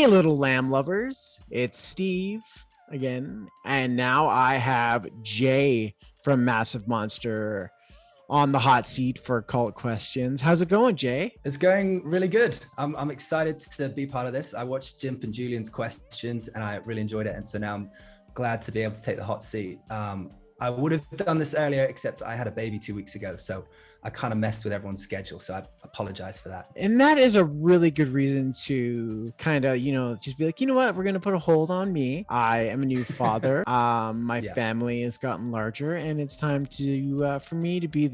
Hey, little lamb lovers, it's Steve again, and now I have Jay from Massive Monster on the hot seat for cult questions. How's it going, Jay? It's going really good. I'm excited to be part of this. I watched Jimp and Julian's questions and I really enjoyed it. And so now I'm glad to be able to take the hot seat. I would have done this earlier, except I had a baby 2 weeks ago. So I kind of messed with everyone's schedule. So I apologize for that. And that is a really good reason to kind of, just be like, you know what, we're going to put a hold on me. I am a new father. My family has gotten larger and it's time to, for me to be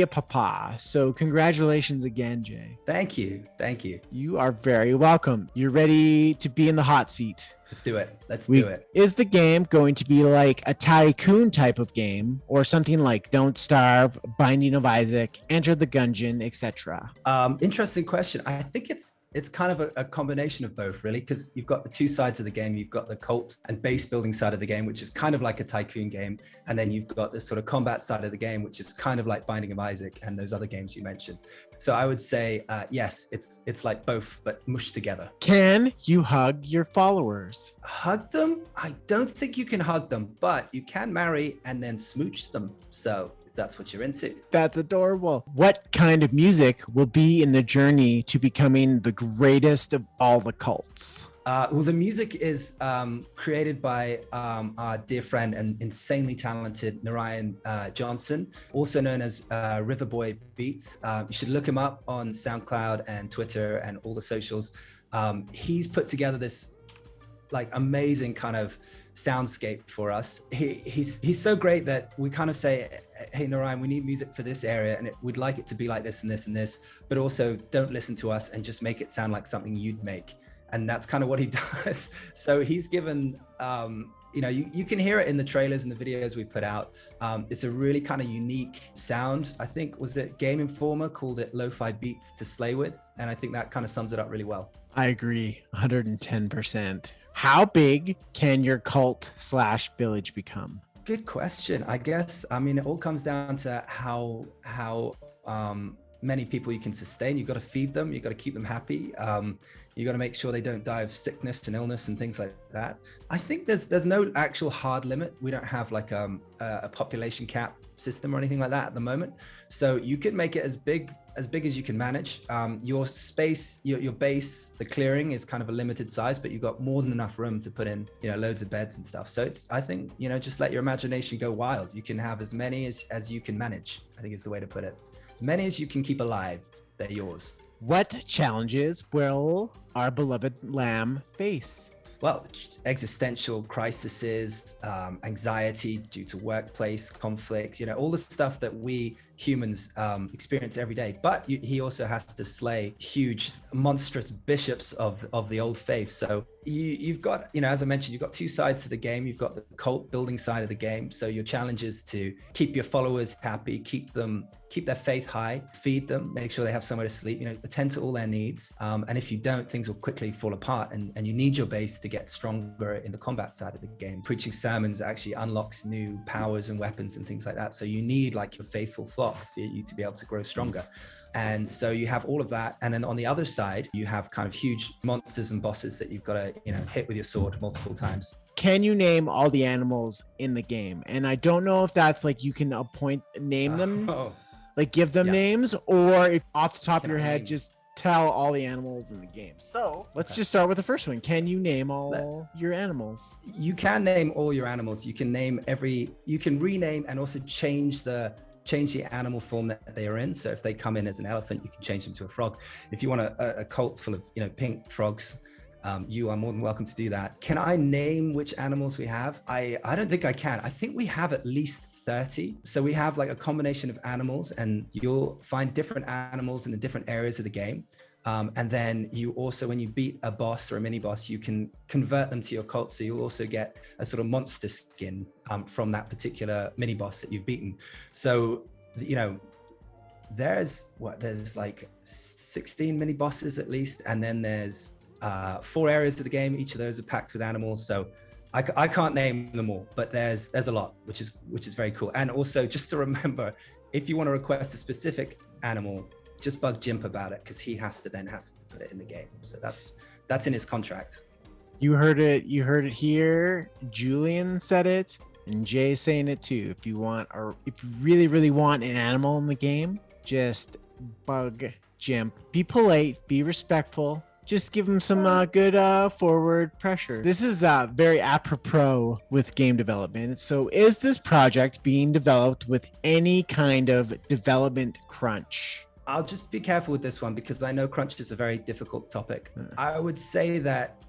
a papa. So congratulations again, Jay. Thank you. Thank you. You are very welcome. You're ready to be in the hot seat. Let's do it. Let's do it. Is the game going to be like a tycoon type of game or something like Don't Starve, Binding of Isaac, Enter the Gungeon, etc.? Interesting question. I think it's kind of a combination of both, really, because you've got the two sides of the game. You've got the cult and base building side of the game, which is kind of like a tycoon game. And then you've got the sort of combat side of the game, which is kind of like Binding of Isaac and those other games you mentioned. So I would say, yes, it's like both, but mushed together. Can you hug your followers? Hug them? I don't think you can hug them, but you can marry and then smooch them. So that's what you're into. That's adorable. What kind of music will be in the journey to becoming the greatest of all the cults? Well, the music is created by our dear friend and insanely talented Narayan Johnson, also known as Riverboy Beats. You should look him up on SoundCloud and Twitter and all the socials. He's put together this like amazing kind of soundscape for us. He's so great that we kind of say, hey Narayan, we need music for this area and we'd like it to be like this and this and this, but also don't listen to us and just make it sound like something you'd make. And that's kind of what he does. So he's given, you can hear it in the trailers and the videos we put out. It's a really kind of unique sound. I think, was it Game Informer called it lo-fi beats to slay with? And I think that kind of sums it up really well. I agree 110%. How big can your cult/village become? Good question. I guess, it all comes down to how many people you can sustain. You've got to feed them. You've got to keep them happy. You got to make sure they don't die of sickness and illness and things like that. I think there's no actual hard limit. We don't have like a population cap system or anything like that at the moment. So you can make it as big as you can manage. Your space, your base, the clearing is kind of a limited size, but you've got more than enough room to put in, loads of beds and stuff. So I think, just let your imagination go wild. You can have as many as you can manage, I think is the way to put it. As many as you can keep alive, they're yours. What challenges will our beloved lamb face? Well, existential crises, anxiety due to workplace conflict, all the stuff that we humans experience every day. But he also has to slay huge, monstrous bishops of the old faith. So you've got, as I mentioned, you've got two sides to the game. You've got the cult building side of the game. So your challenge is to keep your followers happy, keep their faith high, feed them, make sure they have somewhere to sleep, attend to all their needs. And if you don't, things will quickly fall apart and you need your base to get stronger in the combat side of the game. Preaching sermons actually unlocks new powers and weapons and things like that. So you need like your faithful flock for you to be able to grow stronger. And so you have all of that. And then on the other side, you have kind of huge monsters and bosses that you've got to, hit with your sword multiple times. Can you name all the animals in the game? And I don't know if that's like you can name them, like give them names, or if off the top of your head, just tell all the animals in the game. So let's just start with the first one. Can you name all your animals? You can name all your animals. You can name you can rename and also change the animal form that they are in. So if they come in as an elephant, you can change them to a frog. If you want a cult full of pink frogs, you are more than welcome to do that. Can I name which animals we have? I don't think I can. I think we have at least 30. So we have like a combination of animals, and you'll find different animals in the different areas of the game. And then you also, when you beat a boss or a mini boss, you can convert them to your cult. So you'll also get a sort of monster skin from that particular mini boss that you've beaten. So, there's like 16 mini bosses at least. And then there's 4 areas of the game. Each of those are packed with animals. So I can't name them all, but there's a lot, which is very cool. And also just to remember, if you want to request a specific animal, just bug Jimp about it, because he has to put it in the game. So that's that's in his contract. You heard it here. Julian said it, and Jay's saying it too. If you want, or if you really, really want an animal in the game, just bug Jimp. Be polite, be respectful. Just give him some good forward pressure. This is very apropos with game development. So is this project being developed with any kind of development crunch? I'll just be careful with this one because I know crunch is a very difficult topic. I would say that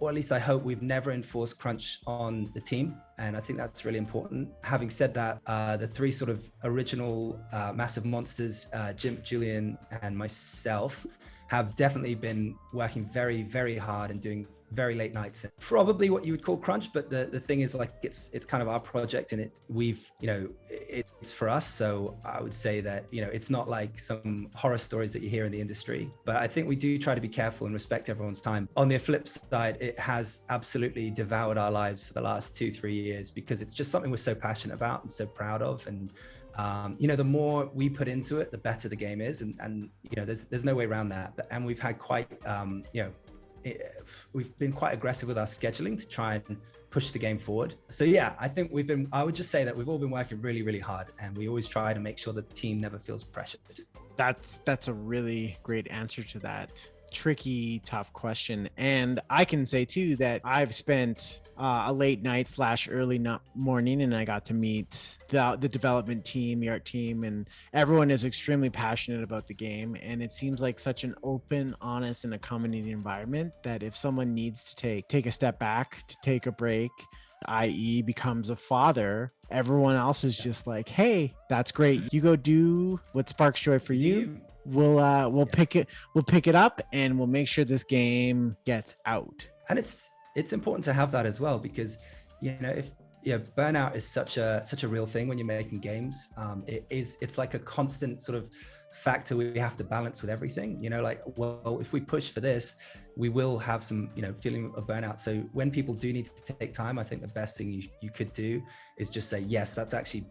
or at least I hope we've never enforced crunch on the team. And I think that's really important. Having said that, the three sort of original massive monsters, Jimp, Julian, and myself, have definitely been working very, very hard and doing very late nights. Probably what you would call crunch, but the thing is, like, it's kind of our project, and it's for us. So I would say that, it's not like some horror stories that you hear in the industry, but I think we do try to be careful and respect everyone's time. On the flip side, it has absolutely devoured our lives for the last 2-3 years because it's just something we're so passionate about and so proud of. And the more we put into it, the better the game is. And there's no way around that. And we've had quite, we've been quite aggressive with our scheduling to try and push the game forward. So yeah, I think I would just say that we've all been working really, really hard, and we always try to make sure the team never feels pressured. That's a really great answer to that tricky, tough question. And I can say too that I've spent a late night / early morning, and I got to meet the development team, the art team, and everyone is extremely passionate about the game. And it seems like such an open, honest, and accommodating environment that if someone needs to take a step back, to take a break, i.e. becomes a father, everyone else is just like, hey, that's great, you go do what sparks joy for you. We'll pick it up, and we'll make sure this game gets out. And it's important to have that as well, because burnout is such a real thing when you're making games. It's like a constant sort of factor we have to balance with everything. If we push for this, we will have some feeling of burnout. So when people do need to take time, I think the best thing you could do is just say, yes, that's actually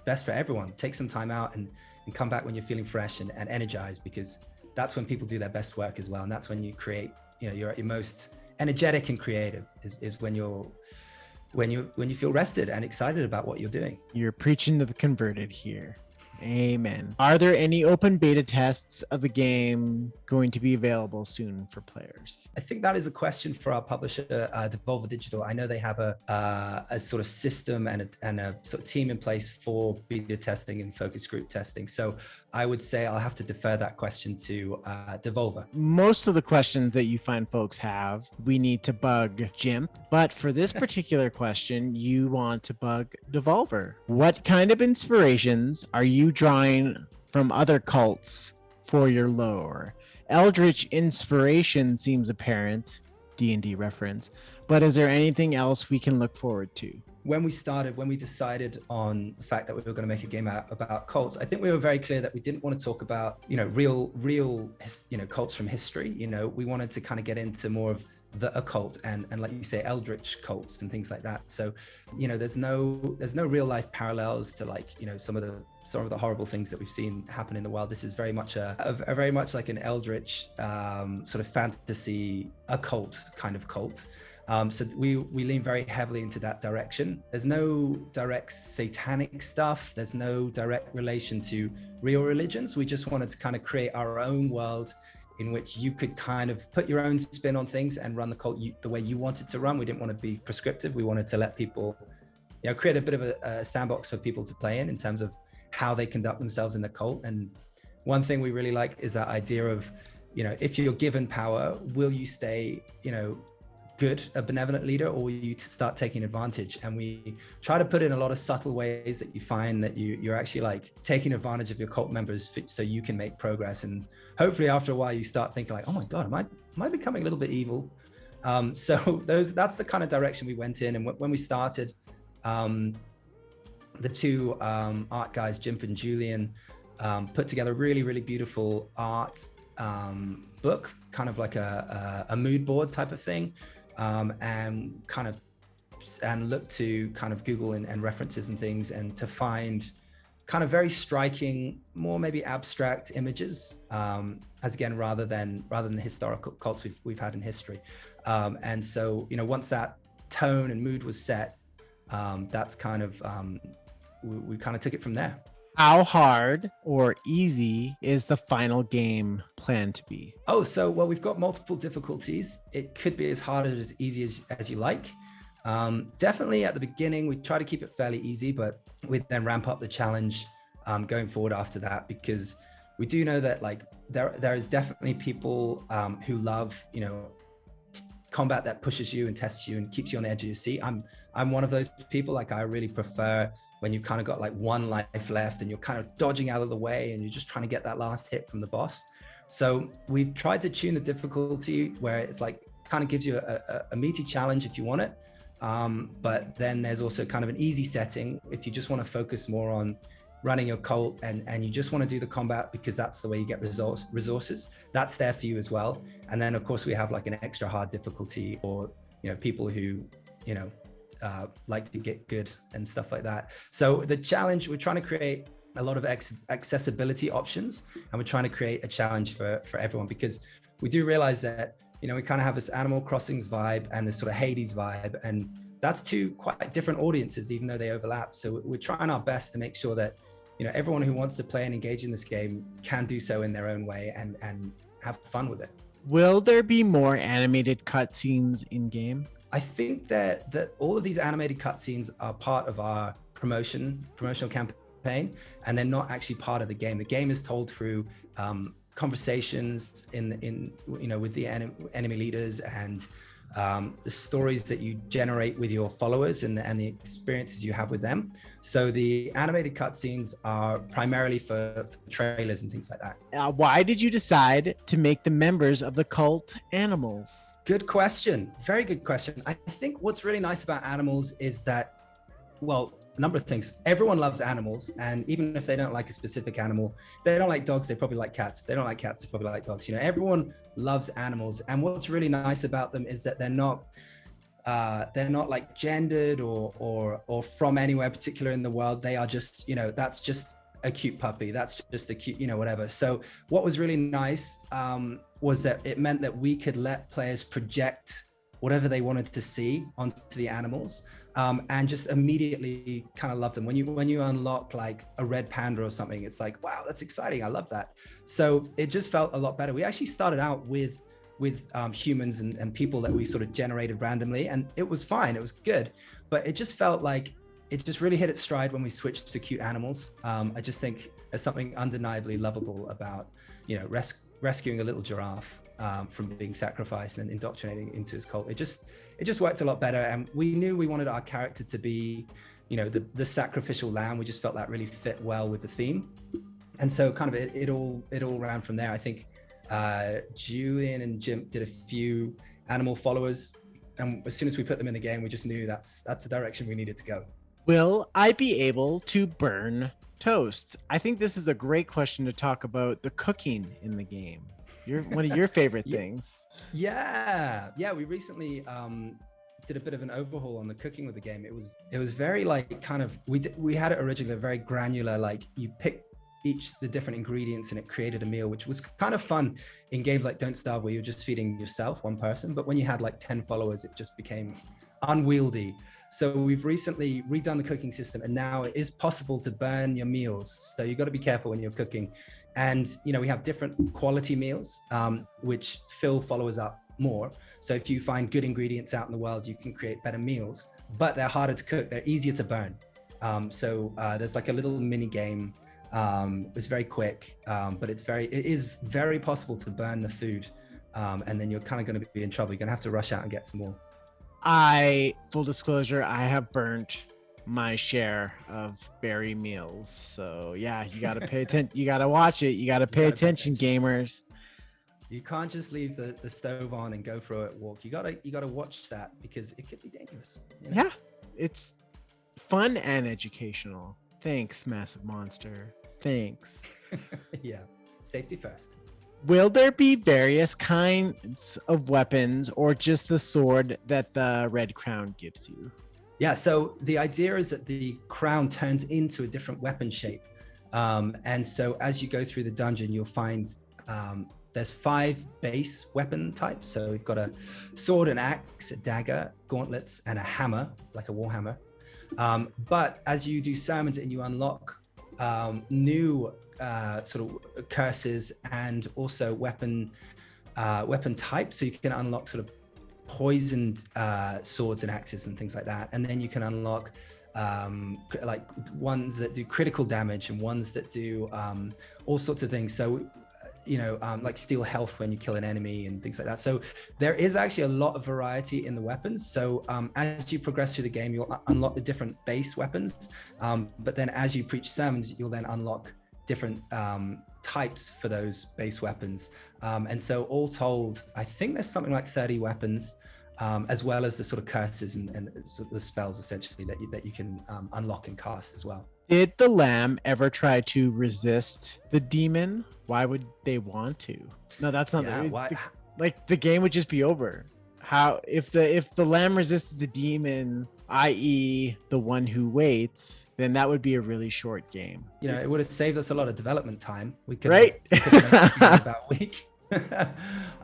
best for everyone. Take some time out and come back when you're feeling fresh and energized, because that's when people do their best work as well. And that's when you create, you're at your most energetic and creative is when you feel rested and excited about what you're doing. You're preaching to the converted here. Amen. Are there any open beta tests of the game going to be available soon for players? I think that is a question for our publisher, Devolver Digital. I know they have a sort of system and a sort of team in place for beta testing and focus group testing. So I would say I'll have to defer that question to Devolver. Most of the questions that you find folks have, we need to bug Jimp. But for this particular question, you want to bug Devolver. What kind of inspirations are you drawing from other cults for your lore? Eldritch inspiration seems apparent, D&D reference, but is there anything else we can look forward to? When we decided on the fact that we were going to make a game about cults, I think we were very clear that we didn't want to talk about, real cults from history. We wanted to kind of get into more of the occult and like you say, eldritch cults and things like that. So, there's no real life parallels to some of the horrible things that we've seen happen in the wild. This is very much a very much like an eldritch sort of fantasy occult kind of cult. So we lean very heavily into that direction. There's no direct satanic stuff. There's no direct relation to real religions. We just wanted to kind of create our own world in which you could kind of put your own spin on things and run the cult the way you wanted to run. We didn't want to be prescriptive. We wanted to let people, create a bit of a sandbox for people to play in terms of how they conduct themselves in the cult. And one thing we really like is that idea of, if you're given power, will you stay, good, a benevolent leader, or will you start taking advantage? And we try to put in a lot of subtle ways that you find that you're actually like taking advantage of your cult members so you can make progress. And hopefully after a while you start thinking like, oh my God, am I becoming a little bit evil? So that's the kind of direction we went in. And when we started, the two art guys, Jimp and Julian, put together a really, really beautiful art book, kind of like a mood board type of thing. And look to kind of Google and references and things, and to find kind of very striking, more maybe abstract images, as again, rather than the historical cults we've had in history. And so, once that tone and mood was set, that's kind of, we kind of took it from there. How hard or easy is the final game planned to be? Oh, so, well, we've got multiple difficulties. It could be as hard or as easy as you like. Definitely at the beginning, we try to keep it fairly easy, but we then ramp up the challenge going forward after that, because we do know that like there is definitely people who love, combat that pushes you and tests you and keeps you on the edge of your seat. I'm one of those people. Like, I really prefer when you've kind of got like one life left and you're kind of dodging out of the way and you're just trying to get that last hit from the boss. So we've tried to tune the difficulty where it's like kind of gives you a meaty challenge if you want it. But then there's also kind of an easy setting if you just want to focus more on running your cult and you just want to do the combat because that's the way you get resources. That's there for you as well. And then of course we have like an extra hard difficulty for people who like to get good and stuff like that. So the challenge, we're trying to create a lot of accessibility options, and we're trying to create a challenge for everyone, because we do realize that we kind of have this Animal Crossings vibe and this sort of Hades vibe, and that's two quite different audiences, even though they overlap. So we're trying our best to make sure that everyone who wants to play and engage in this game can do so in their own way and have fun with it. Will there be more animated cutscenes in game? I think that all of these animated cutscenes are part of our promotional campaign, and they're not actually part of the game. The game is told through conversations with the enemy leaders and the stories that you generate with your followers and the experiences you have with them. So the animated cutscenes are primarily for trailers and things like that. Why did you decide to make the members of the cult animals? Good question. Very good question. I think what's really nice about animals is that, well, a number of things. Everyone loves animals, and even if they don't like a specific animal, if they don't like dogs, they probably like cats. If they don't like cats, they probably like dogs. Everyone loves animals, and what's really nice about them is that they're not like gendered or from anywhere particular in the world. They are just, that's just a cute puppy. That's just a cute, whatever. So what was really nice was that it meant that we could let players project whatever they wanted to see onto the animals. And just immediately kind of love them. When you unlock like a red panda or something, it's like, wow, that's exciting. I love that. So it just felt a lot better. We actually started out with humans and people that we sort of generated randomly, and it was fine. It was good, but it just felt like it just really hit its stride when we switched to cute animals. I just think there's something undeniably lovable about, rescuing a little giraffe from being sacrificed and indoctrinating into his cult. It just worked a lot better, and we knew we wanted our character to be, the sacrificial lamb. We just felt that really fit well with the theme, and so kind of it all ran from there. I think Julian and Jim did a few animal followers, and as soon as we put them in the game, we just knew that's the direction we needed to go. Will I be able to burn toast? I think this is a great question to talk about the cooking in the game. One of your favorite things. Yeah. We recently did a bit of an overhaul on the cooking with the game. It was very like kind of we had it originally very granular. Like you pick the different ingredients and it created a meal, which was kind of fun in games like Don't Starve, where you're just feeding yourself, one person. But when you had like 10 followers, it just became unwieldy. So we've recently redone the cooking system, and now it is possible to burn your meals. So you've got to be careful when you're cooking. And, we have different quality meals, which fill followers up more. So if you find good ingredients out in the world, you can create better meals, but they're harder to cook. They're easier to burn. So there's like a little mini game. It's very quick, but it is very possible to burn the food. And then you're kind of going to be in trouble. You're going to have to rush out and get some more. Full disclosure, I have burnt my share of berry meals. So yeah, you got to pay attention. You got to watch it. You got to pay attention, gamers. You can't just leave the stove on and go for a walk. You gotta watch that, because it could be dangerous. Yeah, it's fun and educational. Thanks, Massive Monster. Thanks. Yeah, safety first. Will there be various kinds of weapons, or just the sword that the red crown gives you? Yeah, so the idea is that the crown turns into a different weapon shape. And so as you go through the dungeon, you'll find there's 5 base weapon types. So we've got a sword, an axe, a dagger, gauntlets, and a hammer, like a warhammer. But as you do summons and you unlock new sort of curses and also weapon types, so you can unlock sort of poisoned swords and axes and things like that, and then you can unlock like ones that do critical damage and ones that do all sorts of things. So like steal health when you kill an enemy and things like that. So there is actually a lot of variety in the weapons. So as you progress through the game, you'll unlock the different base weapons, but then as you preach sermons, you'll then unlock different types for those base weapons. And so all told, I think there's something like 30 weapons, as well as the sort of curses and sort of the spells essentially that you can unlock and cast as well. Did the lamb ever try to resist the demon? Why would they want to? No, that's not. Yeah, why? Like the game would just be over. How if the lamb resisted the demon, i.e., the one who waits, then that would be a really short game. It would have saved us a lot of development time. We could right. We could have made about a week.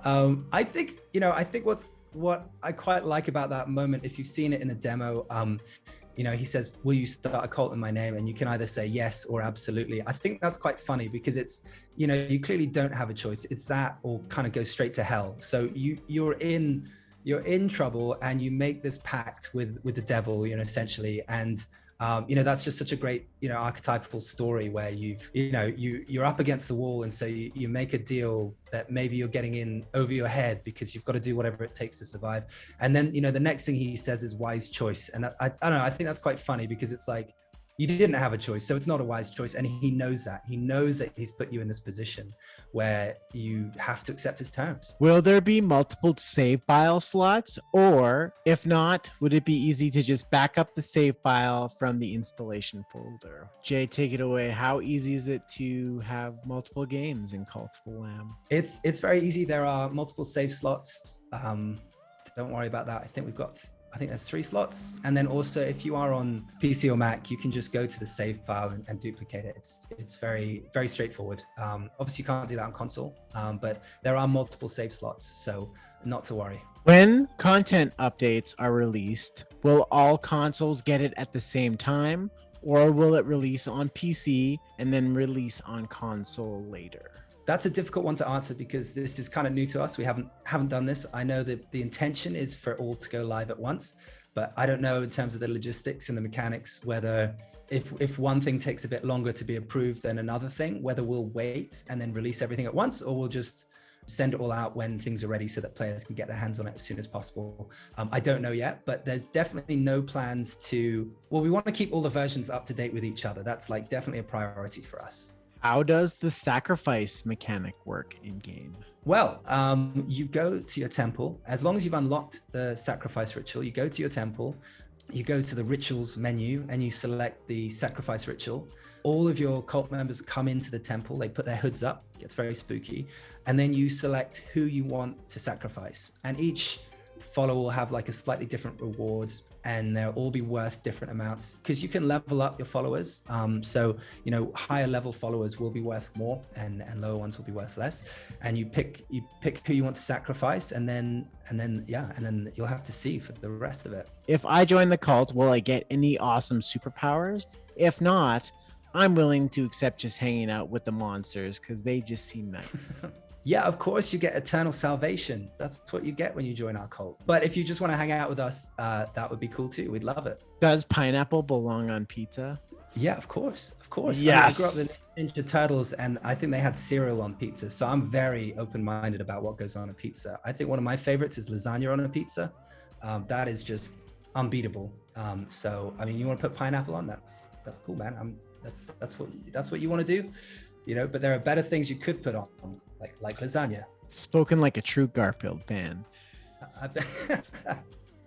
I think what I quite like about that moment, if you've seen it in the demo, he says, "Will you start a cult in my name?" And you can either say yes or absolutely. I think that's quite funny because it's, you clearly don't have a choice. It's that or kind of go straight to hell. So you're in trouble and you make this pact with the devil, essentially. And that's just such a great, archetypal story where you're up against the wall. And so you make a deal that maybe you're getting in over your head because you've got to do whatever it takes to survive. And then, the next thing he says is wise choice. And I don't know, I think that's quite funny because it's like, you didn't have a choice, so it's not a wise choice. And he knows that. He knows that he's put you in this position where you have to accept his terms. Will there be multiple save file slots? Or if not, would it be easy to just back up the save file from the installation folder? Jay, take it away. How easy is it to have multiple games in Cult of the Lamb? It's very easy. There are multiple save slots. Don't worry about that. I think there's 3 slots. And then also if you are on PC or Mac, you can just go to the save file and duplicate it. It's very, very straightforward. Obviously you can't do that on console, but there are multiple save slots, so not to worry. When content updates are released, will all consoles get it at the same time, or will it release on PC and then release on console later? That's a difficult one to answer because this is kind of new to us. We haven't done this. I know that the intention is for all to go live at once, but I don't know in terms of the logistics and the mechanics, whether if one thing takes a bit longer to be approved than another thing, whether we'll wait and then release everything at once, or we'll just send it all out when things are ready so that players can get their hands on it as soon as possible. I don't know yet, but there's definitely no plans we want to keep all the versions up to date with each other. That's like definitely a priority for us. How does the sacrifice mechanic work in game? Well, you go to your temple. As long as you've unlocked the sacrifice ritual, you go to your temple, you go to the rituals menu and you select the sacrifice ritual. All of your cult members come into the temple, they put their hoods up, it gets very spooky, and then you select who you want to sacrifice. And each follower will have like a slightly different reward, and they'll all be worth different amounts because you can level up your followers. So, higher level followers will be worth more and lower ones will be worth less. And you pick who you want to sacrifice and then you'll have to see for the rest of it. If I join the cult, will I get any awesome superpowers? If not, I'm willing to accept just hanging out with the monsters because they just seem nice. Yeah, of course you get eternal salvation. That's what you get when you join our cult. But if you just want to hang out with us, that would be cool too. We'd love it. Does pineapple belong on pizza? Yeah, of course. Yes. I grew up with Ninja Turtles and I think they had cereal on pizza. So I'm very open-minded about what goes on a pizza. I think one of my favorites is lasagna on a pizza. That is just unbeatable. So, I mean, you want to put pineapple on? That's cool, man. That's what you want to do, but there are better things you could put on. Like lasagna. Spoken like a true Garfield fan.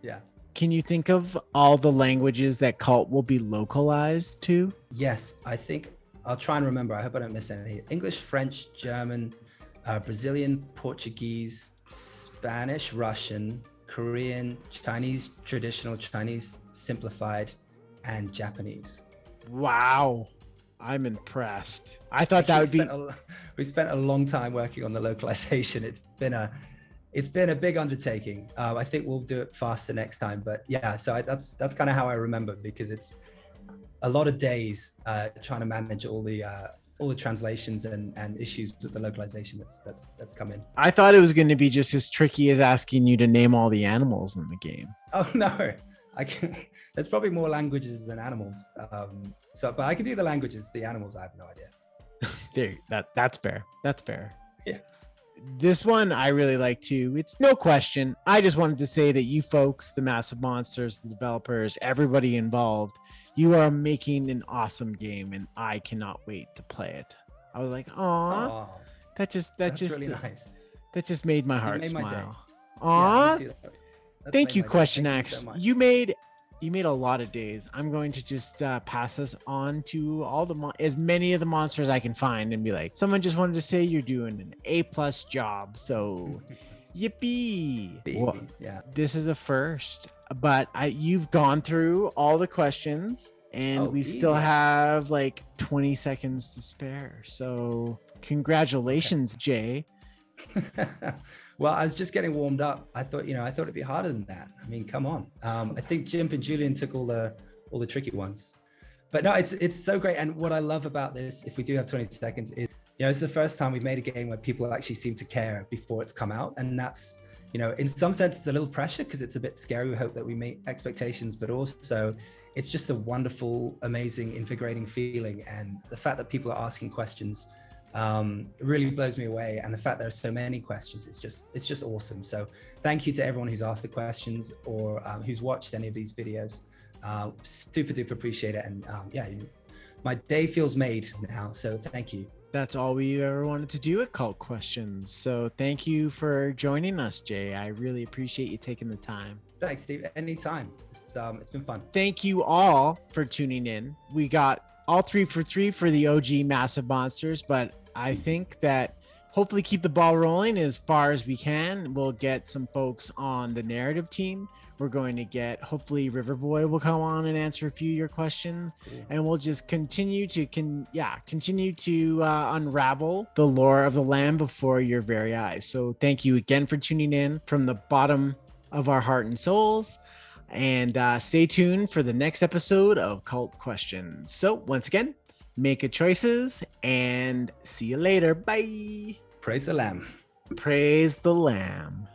Yeah. Can you think of all the languages that cult will be localized to? Yes, I think I'll try and remember. I hope I don't miss any. English, French, German, Brazilian, Portuguese, Spanish, Russian, Korean, Chinese traditional, Chinese simplified, and Japanese. Wow. I'm impressed. I thought that would be. We spent a long time working on the localization. It's been a big undertaking. I think we'll do it faster next time. But yeah, so that's kind of how I remember, because it's a lot of days trying to manage all the translations and issues with the localization that's come in. I thought it was going to be just as tricky as asking you to name all the animals in the game. Oh no, there's probably more languages than animals. But I can do the languages. The animals, I have no idea. That's fair. That's fair. Yeah. This one I really like too. It's no question. I just wanted to say that you folks, the Massive Monsters, the developers, everybody involved, you are making an awesome game, and I cannot wait to play it. I was like, "Aw, that's really nice. That just made my heart smile." Aw, yeah, thank you, Question X. You made a lot of days. I'm going to just pass this on to as many of the monsters I can find and be like, someone just wanted to say you're doing an A+ job. So, yippee! Well, yeah, this is a first, but you've gone through all the questions, and we still have like 20 seconds to spare. So, congratulations, Jay. Well, I was just getting warmed up. I thought it'd be harder than that. I mean, come on. I think Jimp and Julian took all the tricky ones, but no, it's so great. And what I love about this, if we do have 20 seconds, is, it's the first time we've made a game where people actually seem to care before it's come out. And that's, in some sense, it's a little pressure because it's a bit scary. We hope that we meet expectations, but also it's just a wonderful, amazing, invigorating feeling. And the fact that people are asking questions really blows me away, and the fact there are so many questions, it's just awesome. So thank you to everyone who's asked the questions or who's watched any of these videos. Super duper appreciate it. And my day feels made now, so thank you. That's all we ever wanted to do at Cult Questions. So thank you for joining us, Jay. I really appreciate you taking the time. Thanks, Steve. Anytime. It's been fun. Thank you all for tuning in. We got all 3 for 3 for the OG Massive Monsters, but I think that hopefully keep the ball rolling as far as we can. We'll get some folks on the narrative team. We're going to get, hopefully Riverboy will come on and answer a few of your questions. Cool. And we'll just continue to unravel the lore of the land before your very eyes. So thank you again for tuning in from the bottom of our heart and souls. And stay tuned for the next episode of Cult Questions. So once again, make good choices and see you later. Bye. Praise the Lamb. Praise the Lamb.